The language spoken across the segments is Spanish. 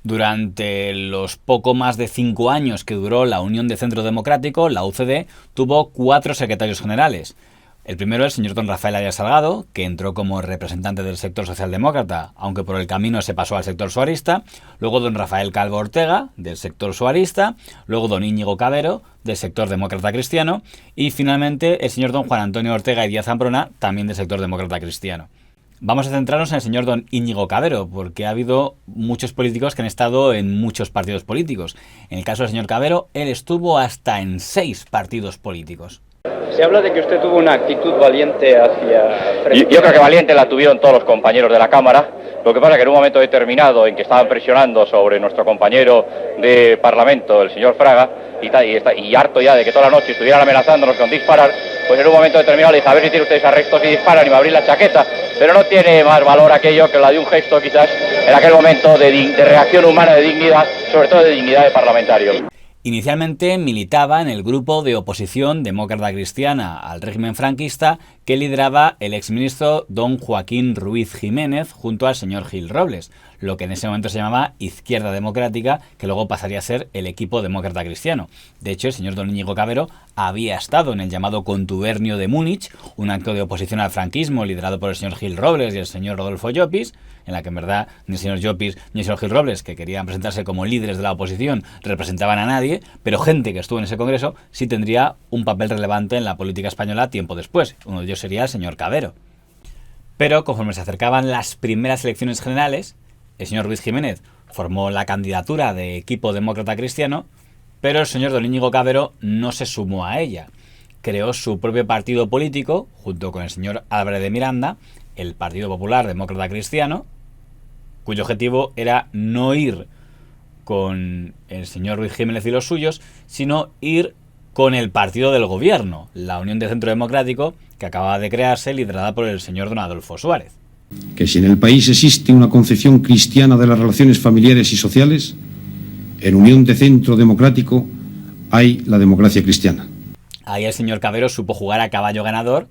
Durante los poco más de 5 años que duró la Unión de Centro Democrático, la UCD tuvo 4 secretarios generales. El primero, el señor don Rafael Arias Salgado, que entró como representante del sector socialdemócrata, aunque por el camino se pasó al sector suarista. Luego don Rafael Calvo Ortega, del sector suarista. Luego don Íñigo Cabero, del sector demócrata cristiano. Y finalmente el señor don Juan Antonio Ortega y Díaz Ambrona, también del sector demócrata cristiano. Vamos a centrarnos en el señor don Íñigo Cabero, porque ha habido muchos políticos que han estado en muchos partidos políticos. En el caso del señor Cabero, él estuvo hasta en 6 partidos políticos. Se habla de que usted tuvo una actitud valiente hacia... Yo creo que valiente la tuvieron todos los compañeros de la Cámara. Lo que pasa es que en un momento determinado en que estaban presionando sobre nuestro compañero de Parlamento, el señor Fraga, y harto ya de que toda la noche estuvieran amenazándonos con disparar, pues en un momento determinado le dije, a ver si tienen ustedes arrestos y disparan y me abrí la chaqueta. Pero no tiene más valor aquello que la de un gesto quizás en aquel momento de reacción humana, de dignidad, sobre todo de dignidad de parlamentario. Inicialmente militaba en el grupo de oposición demócrata cristiana al régimen franquista que lideraba el exministro don Joaquín Ruiz Jiménez junto al señor Gil Robles, lo que en ese momento se llamaba Izquierda Democrática, que luego pasaría a ser el equipo demócrata cristiano. De hecho, el señor don Íñigo Cabero había estado en el llamado Contubernio de Múnich, un acto de oposición al franquismo liderado por el señor Gil Robles y el señor Rodolfo Llopis, en la que en verdad ni el señor Llopis ni el señor Gil Robles, que querían presentarse como líderes de la oposición, representaban a nadie, pero gente que estuvo en ese congreso sí tendría un papel relevante en la política española tiempo después. Uno de ellos sería el señor Cabero. Pero conforme se acercaban las primeras elecciones generales, el señor Ruiz Jiménez formó la candidatura de equipo demócrata cristiano, pero el señor don Íñigo Cabero no se sumó a ella. Creó su propio partido político, junto con el señor Álvarez de Miranda, el Partido Popular Demócrata Cristiano, cuyo objetivo era no ir con el señor Ruiz Jiménez y los suyos, sino ir con el partido del gobierno, la Unión de Centro Democrático, que acababa de crearse, liderada por el señor don Adolfo Suárez. Que si en el país existe una concepción cristiana de las relaciones familiares y sociales, en Unión de Centro Democrático hay la democracia cristiana. Ahí el señor Cabero supo jugar a caballo ganador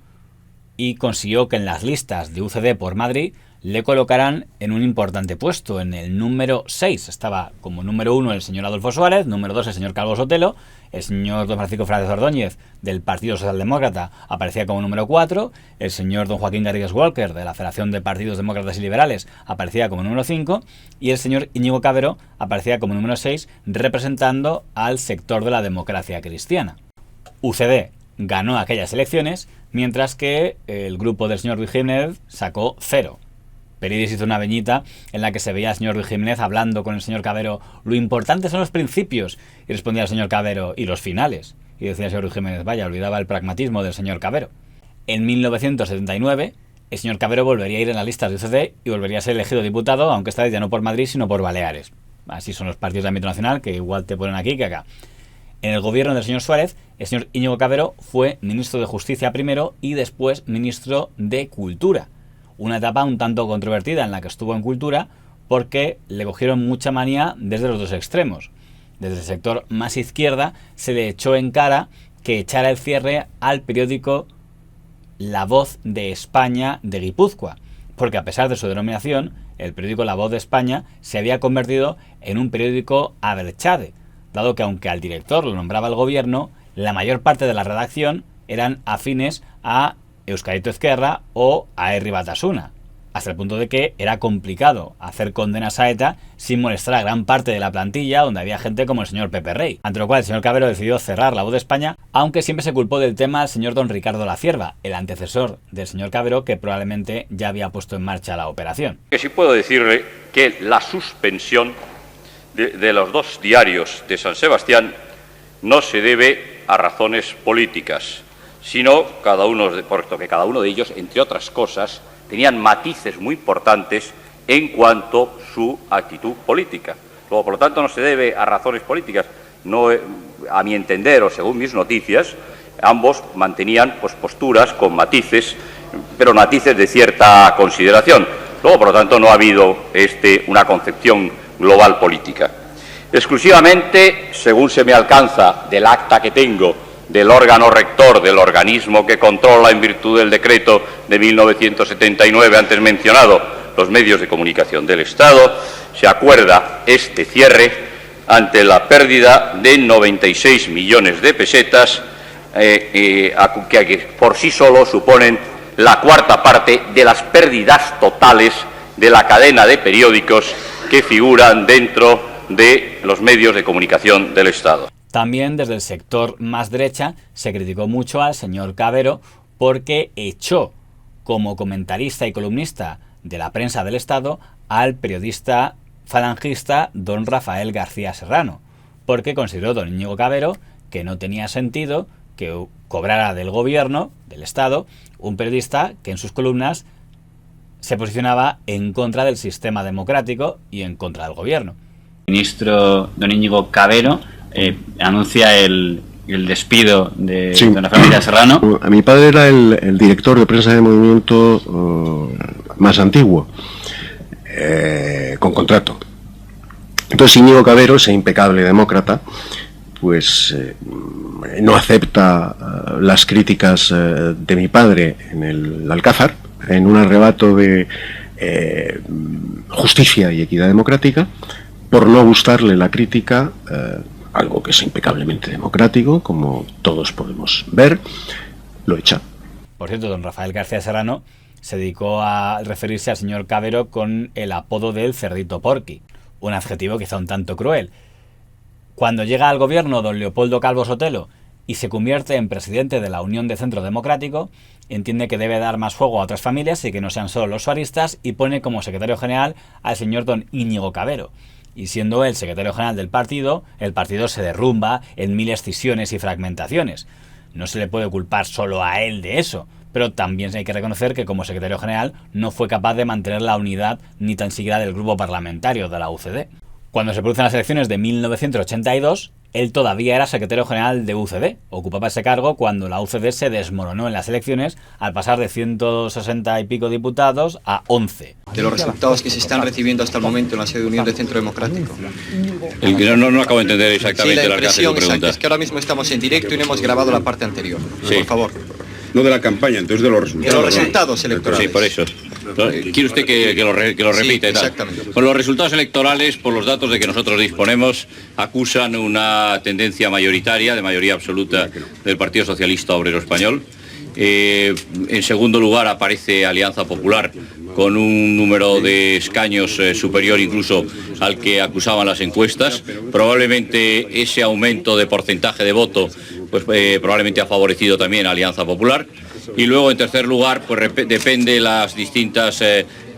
y consiguió que en las listas de UCD por Madrid le colocaran en un importante puesto, en el número 6. Estaba como número 1 el señor Adolfo Suárez, número 2 el señor Calvo Sotelo, el señor don Francisco Fernández Ordóñez del Partido Socialdemócrata aparecía como número 4, el señor don Joaquín Garrigues Walker de la Federación de Partidos Demócratas y Liberales aparecía como número 5 y el señor Íñigo Cabero aparecía como número 6 representando al sector de la democracia cristiana. UCD ganó aquellas elecciones, mientras que el grupo del señor Ruiz Jiménez sacó 0. Peridis hizo una viñeta en la que se veía al señor Ruiz Jiménez hablando con el señor Cabero, lo importante son los principios, y respondía el señor Cabero, y los finales. Y decía el señor Ruiz Jiménez, vaya, olvidaba el pragmatismo del señor Cabero. En 1979, el señor Cabero volvería a ir en las listas de UCD y volvería a ser elegido diputado, aunque esta vez ya no por Madrid, sino por Baleares. Así son los partidos de ámbito nacional, que igual te ponen aquí que acá. En el gobierno del señor Suárez, el señor Íñigo Cabero fue ministro de Justicia primero y después ministro de Cultura. Una etapa un tanto controvertida en la que estuvo en Cultura porque le cogieron mucha manía desde los dos extremos. Desde el sector más izquierda se le echó en cara que echara el cierre al periódico La Voz de España de Guipúzcoa, porque a pesar de su denominación, el periódico La Voz de España se había convertido en un periódico abertzale, dado que aunque al director lo nombraba el gobierno, la mayor parte de la redacción eran afines a Euskalito Ezkerra o a Herri Batasuna, hasta el punto de que era complicado hacer condenas a ETA sin molestar a gran parte de la plantilla, donde había gente como el señor Pepe Rey, ante lo cual el señor Cabero decidió cerrar La Voz de España, aunque siempre se culpó del tema al señor don Ricardo Lacierva, el antecesor del señor Cabero, que probablemente ya había puesto en marcha la operación. Que sí puedo decirle que la suspensión de los 2 diarios de San Sebastián no se debe a razones políticas, sino puesto que cada uno de ellos, entre otras cosas, tenían matices muy importantes en cuanto a su actitud política. Luego, por lo tanto, no se debe a razones políticas. No, a mi entender, o según mis noticias, ambos mantenían posturas con matices, pero matices de cierta consideración. Luego, por lo tanto, no ha habido una concepción global política. Exclusivamente, según se me alcanza del acta que tengo del órgano rector del organismo que controla en virtud del decreto de 1979 antes mencionado los medios de comunicación del Estado, se acuerda este cierre ante la pérdida de 96 millones de pesetas, que por sí solo suponen la cuarta parte de las pérdidas totales de la cadena de periódicos que figuran dentro de los medios de comunicación del Estado. También desde el sector más derecha se criticó mucho al señor Cavero porque echó como comentarista y columnista de la prensa del Estado al periodista falangista don Rafael García Serrano, porque consideró don Íñigo Cavero que no tenía sentido que cobrara del gobierno, del Estado, un periodista que en sus columnas se posicionaba en contra del sistema democrático y en contra del gobierno. El ministro don Íñigo Cavero anuncia el despido de don Rafael García Serrano. A mi padre era el director de prensa del movimiento más antiguo, con contrato. Entonces Íñigo Cavero, ese impecable demócrata, pues no acepta las críticas de mi padre en el Alcázar, en un arrebato de justicia y equidad democrática, por no gustarle la crítica, algo que es impecablemente democrático, como todos podemos ver, lo echa. Por cierto, don Rafael García Serrano se dedicó a referirse al señor Cavero con el apodo del cerdito porqui, un adjetivo quizá un tanto cruel. Cuando llega al gobierno don Leopoldo Calvo Sotelo y se convierte en presidente de la Unión de Centro Democrático, entiende que debe dar más fuego a otras familias y que no sean solo los suaristas, y pone como secretario general al señor don Íñigo Cavero. Y siendo él secretario general del partido, el partido se derrumba en mil escisiones y fragmentaciones. No se le puede culpar solo a él de eso, pero también hay que reconocer que como secretario general no fue capaz de mantener la unidad ni tan siquiera del grupo parlamentario de la UCD. Cuando se producen las elecciones de 1982, él todavía era secretario general de UCD. Ocupaba ese cargo cuando la UCD se desmoronó en las elecciones al pasar de 160 y pico diputados a 11. De los resultados que se están recibiendo hasta el momento en la sede de Unión de Centro Democrático. El que no acabo de entender exactamente la impresión pregunta. Es que ahora mismo estamos en directo y no hemos grabado la parte anterior. Sí. Por favor. No de la campaña, entonces de los resultados. De los resultados electorales. Sí, por eso. ¿Quiere usted que lo repita? Sí, exactamente. Bueno, los resultados electorales, por los datos de que nosotros disponemos, acusan una tendencia mayoritaria, de mayoría absoluta, del Partido Socialista Obrero Español. En segundo lugar aparece Alianza Popular, con un número de escaños superior incluso al que acusaban las encuestas. Probablemente ese aumento de porcentaje de voto pues probablemente ha favorecido también a Alianza Popular. Y luego, en tercer lugar, pues depende de las distintas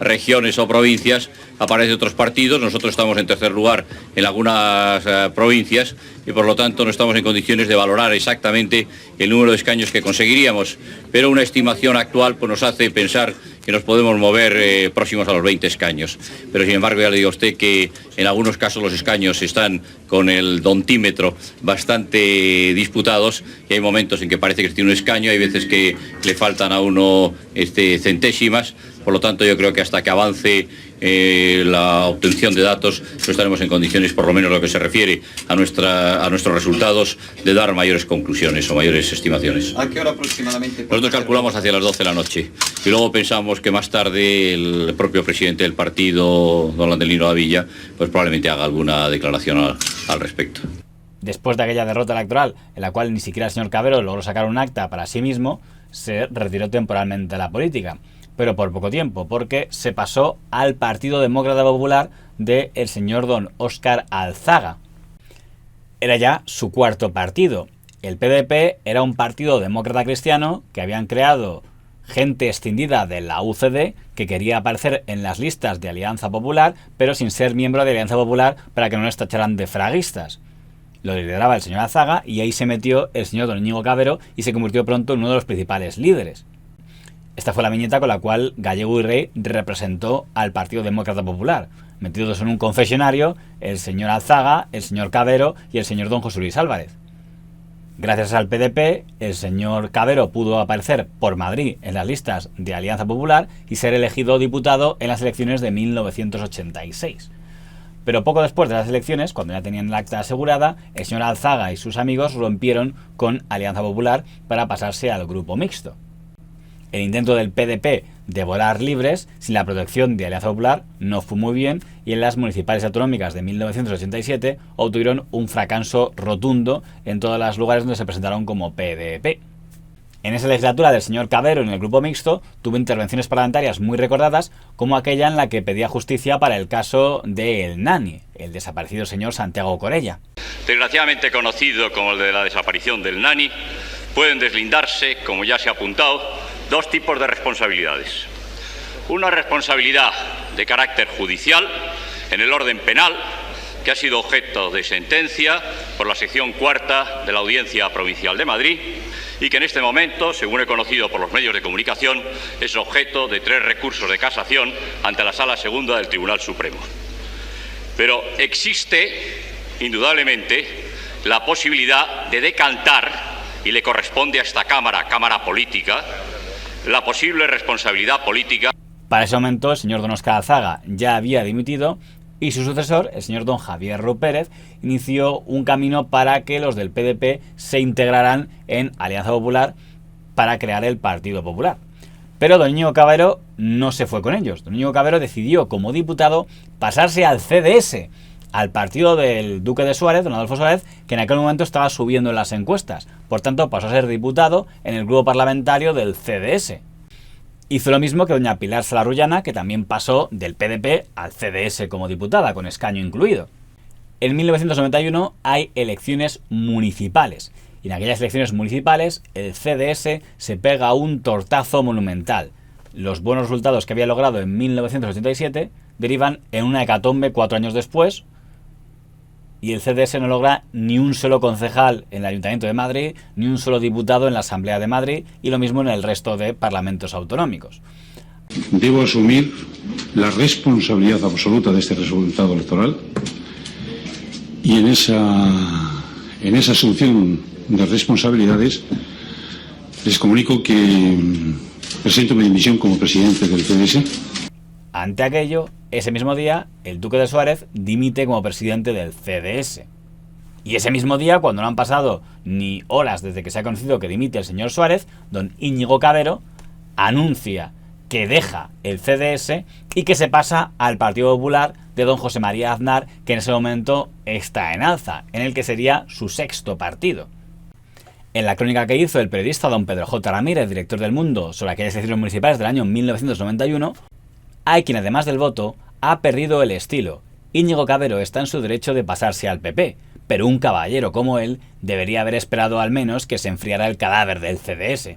regiones o provincias, aparecen otros partidos. Nosotros estamos en tercer lugar en algunas provincias y por lo tanto no estamos en condiciones de valorar exactamente el número de escaños que conseguiríamos, pero una estimación actual pues nos hace pensar que nos podemos mover próximos a los 20 escaños. Pero sin embargo ya le digo a usted que en algunos casos los escaños están con el dontímetro bastante disputados y hay momentos en que parece que tiene un escaño, hay veces que le faltan a uno centésimas. Por lo tanto, yo creo que hasta que avance la obtención de datos no estaremos en condiciones, por lo menos lo que se refiere a nuestros resultados, de dar mayores conclusiones o mayores estimaciones. ¿A qué hora aproximadamente? Nosotros calculamos hacia las 12 de la noche y luego pensamos que más tarde el propio presidente del partido, don Landelino Lavilla, pues probablemente haga alguna declaración al respecto. Después de aquella derrota electoral, en la cual ni siquiera el señor Cavero logró sacar un acta para sí mismo, se retiró temporalmente de la política. Pero por poco tiempo, porque se pasó al Partido Demócrata Popular del señor don Óscar Alzaga. Era ya su cuarto partido. El PDP era un partido demócrata cristiano que habían creado gente escindida de la UCD que quería aparecer en las listas de Alianza Popular, pero sin ser miembro de Alianza Popular para que no les tacharan de fraguistas. Lo lideraba el señor Alzaga y ahí se metió el señor don Íñigo Cavero y se convirtió pronto en uno de los principales líderes. Esta fue la viñeta con la cual Gallego y Rey representó al Partido Demócrata Popular, metidos en un confesionario el señor Alzaga, el señor Cavero y el señor don José Luis Álvarez. Gracias al PDP, el señor Cavero pudo aparecer por Madrid en las listas de Alianza Popular y ser elegido diputado en las elecciones de 1986. Pero poco después de las elecciones, cuando ya tenían el acta asegurada, el señor Alzaga y sus amigos rompieron con Alianza Popular para pasarse al grupo mixto. El intento del PDP de volar libres sin la protección de Alianza Popular no fue muy bien y en las municipales autonómicas de 1987 obtuvieron un fracaso rotundo en todos los lugares donde se presentaron como PDP. En esa legislatura del señor Cavero en el grupo mixto tuvo intervenciones parlamentarias muy recordadas, como aquella en la que pedía justicia para el caso de El Nani, el desaparecido señor Santiago Corella. Desgraciadamente conocido como el de la desaparición del Nani, pueden deslindarse, como ya se ha apuntado, dos tipos de responsabilidades. Una responsabilidad de carácter judicial en el orden penal, que ha sido objeto de sentencia por la sección cuarta de la Audiencia Provincial de Madrid y que en este momento, según he conocido por los medios de comunicación, es objeto de 3 recursos de casación ante la Sala Segunda del Tribunal Supremo. Pero existe, indudablemente, la posibilidad de decantar, y le corresponde a esta Cámara política, la posible responsabilidad política. Para ese momento, el señor don Óscar Alzaga ya había dimitido y su sucesor, el señor don Javier Rú Pérez, inició un camino para que los del PDP se integraran en Alianza Popular para crear el Partido Popular. Pero don Íñigo Cavero no se fue con ellos. Don Íñigo Cavero decidió, como diputado, pasarse al CDS, al partido del duque de Suárez, don Adolfo Suárez, que en aquel momento estaba subiendo en las encuestas. Por tanto, pasó a ser diputado en el grupo parlamentario del CDS. Hizo lo mismo que doña Pilar Salarrullana, que también pasó del PDP al CDS como diputada, con escaño incluido. En 1991 hay elecciones municipales. Y en aquellas elecciones municipales, el CDS se pega un tortazo monumental. Los buenos resultados que había logrado en 1987 derivan en una hecatombe 4 años después, y el CDS no logra ni un solo concejal en el Ayuntamiento de Madrid, ni un solo diputado en la Asamblea de Madrid, y lo mismo en el resto de parlamentos autonómicos. Debo asumir la responsabilidad absoluta de este resultado electoral y en esa asunción de responsabilidades les comunico que presento mi dimisión como presidente del CDS. Ante aquello, ese mismo día, el duque de Suárez dimite como presidente del CDS. Y ese mismo día, cuando no han pasado ni horas desde que se ha conocido que dimite el señor Suárez, don Íñigo Cavero anuncia que deja el CDS y que se pasa al Partido Popular de don José María Aznar, que en ese momento está en alza, en el que sería su 6º partido. En la crónica que hizo el periodista don Pedro J. Ramírez, director del Mundo, sobre aquellas elecciones municipales del año 1991, hay quien, además del voto, ha perdido el estilo. Íñigo Cavero está en su derecho de pasarse al PP, pero un caballero como él debería haber esperado al menos que se enfriara el cadáver del CDS.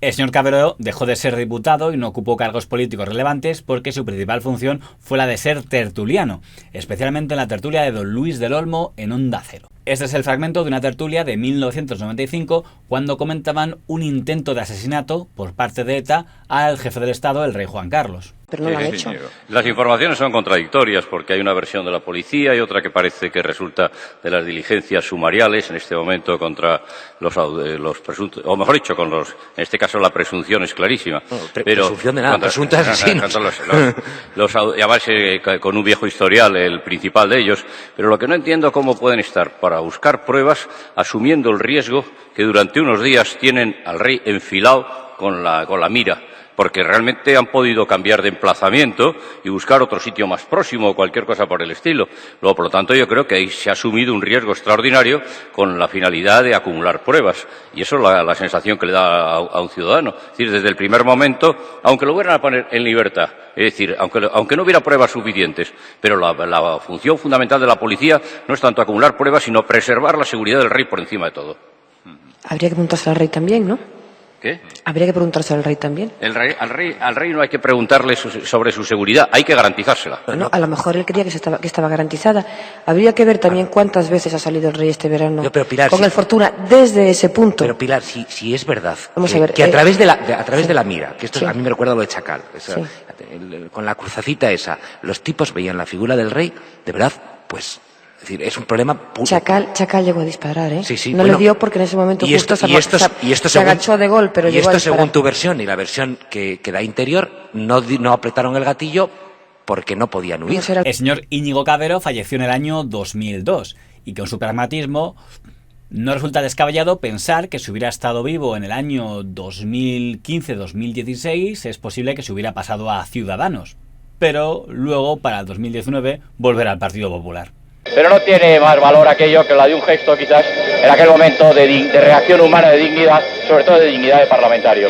El señor Cavero dejó de ser diputado y no ocupó cargos políticos relevantes porque su principal función fue la de ser tertuliano, especialmente en la tertulia de don Luis del Olmo en Onda Cero. Este es el fragmento de una tertulia de 1995 cuando comentaban un intento de asesinato por parte de ETA al jefe del Estado, el rey Juan Carlos. Pero no lo han hecho. Las informaciones son contradictorias porque hay una versión de la policía y otra que parece que resulta de las diligencias sumariales en este momento contra los presuntos, o mejor dicho, en este caso la presunción es clarísima. No, presunción de nada, presuntas asesinos. Además, con un viejo historial, el principal de ellos, pero lo que no entiendo cómo pueden estar para buscar pruebas asumiendo el riesgo que durante unos días tienen al rey enfilado con la mira, porque realmente han podido cambiar de emplazamiento y buscar otro sitio más próximo o cualquier cosa por el estilo. Luego, por lo tanto, yo creo que ahí se ha asumido un riesgo extraordinario con la finalidad de acumular pruebas. Y eso es la sensación que le da a un ciudadano. Es decir, desde el primer momento, aunque lo fueran a poner en libertad, es decir, aunque no hubiera pruebas suficientes, pero la función fundamental de la policía no es tanto acumular pruebas, sino preservar la seguridad del rey por encima de todo. Habría que preguntarse al rey también, ¿no? ¿Qué? Habría que preguntarse al rey también. Al rey no hay que preguntarle sobre su seguridad, hay que garantizársela. Bueno, a lo mejor él creía que estaba garantizada. Habría que ver también cuántas veces ha salido el rey este verano pero Pilar, con el Fortuna desde ese punto. Pero Pilar, si es verdad Vamos a ver, que a través de la mira, que esto sí. A mí me recuerda lo de Chacal, con la cruzacita esa, los tipos veían la figura del rey, de verdad, pues... Es decir, es un problema puro. Chacal llegó a disparar, ¿eh? Sí, no le dio porque en ese momento se agachó de gol, pero llegó a disparar. Y esto, según tu versión y la versión que da Interior, no apretaron el gatillo porque no podían huir. El señor Íñigo Cavero falleció en el año 2002 y con su pragmatismo No resulta descabellado pensar que si hubiera estado vivo en el año 2015-2016 es posible que se hubiera pasado a Ciudadanos, pero luego para el 2019 volverá al Partido Popular. Pero no tiene más valor aquello que la de un gesto quizás en aquel momento de reacción humana, de dignidad, sobre todo de dignidad de parlamentario.